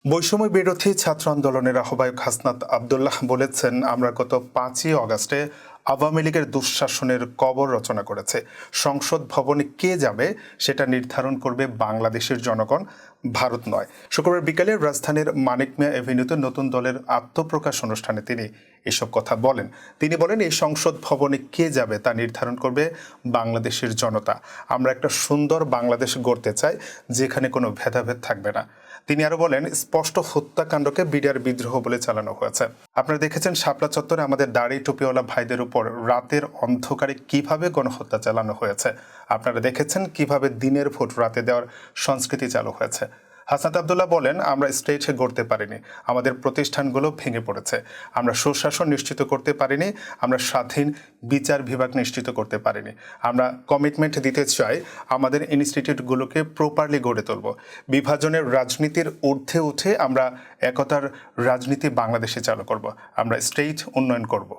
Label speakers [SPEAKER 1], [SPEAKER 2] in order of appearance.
[SPEAKER 1] বৈষম্য বিরোধী ছাত্র আন্দোলনের আহ্বায়ক হাসনাত আব্দুল্লাহ বলেছেন, আমরা গত 5ই আগস্টে আওয়ামী লীগের দুঃশাসনের কবর রচনা করেছে। সংসদ ভবনে কে যাবে সেটা নির্ধারণ করবে বাংলাদেশের জনগণ, ভারত নয়। শুক্রবার বিকেলে রাজধানীর মানিক মিয়া এভিনিউতে নতুন দলের আত্মপ্রকাশ অনুষ্ঠানে তিনি এসব কথা বলেন। তিনি বলেন, এই সংসদ ভবনে কে যাবে তা নির্ধারণ করবে বাংলাদেশের জনতা। আমরা একটা সুন্দর বাংলাদেশ গড়তে চাই, যেখানে কোনো ভেদাভেদ থাকবে না। তিনি আরো বলেন, স্পষ্ট হত্যাকাণ্ডকে বিডিআর বিদ্রোহ বলে চালানো হয়েছে। আপনারা দেখেছেন শাপলা চত্বরে আমাদের দাড়ি টুপিওয়ালা ভাইদের উপর রাতের অন্ধকারে কিভাবে গণহত্যা চালানো হয়েছে। আপনারা দেখেছেন কিভাবে দিনের ভোট রাতে দেওয়ার সংস্কৃতি চালু হয়েছে। হাসনাত আব্দুল্লাহ বলেন, আমরা স্টেট গড়তে পারিনি, আমাদের প্রতিষ্ঠানগুলো ভেঙে পড়েছে। আমরা সুশাসন নিশ্চিত করতে পারিনি, আমরা স্বাধীন বিচার বিভাগ নিশ্চিত করতে পারিনি। আমরা কমিটমেন্ট দিতে চাই আমাদের ইনস্টিটিউটগুলোকে প্রপারলি গড়ে তুলব। বিভাজনের রাজনীতির ঊর্ধ্বে উঠে আমরা একতার রাজনীতি বাংলাদেশে চালু করব। আমরা স্টেট উন্নয়ন করব।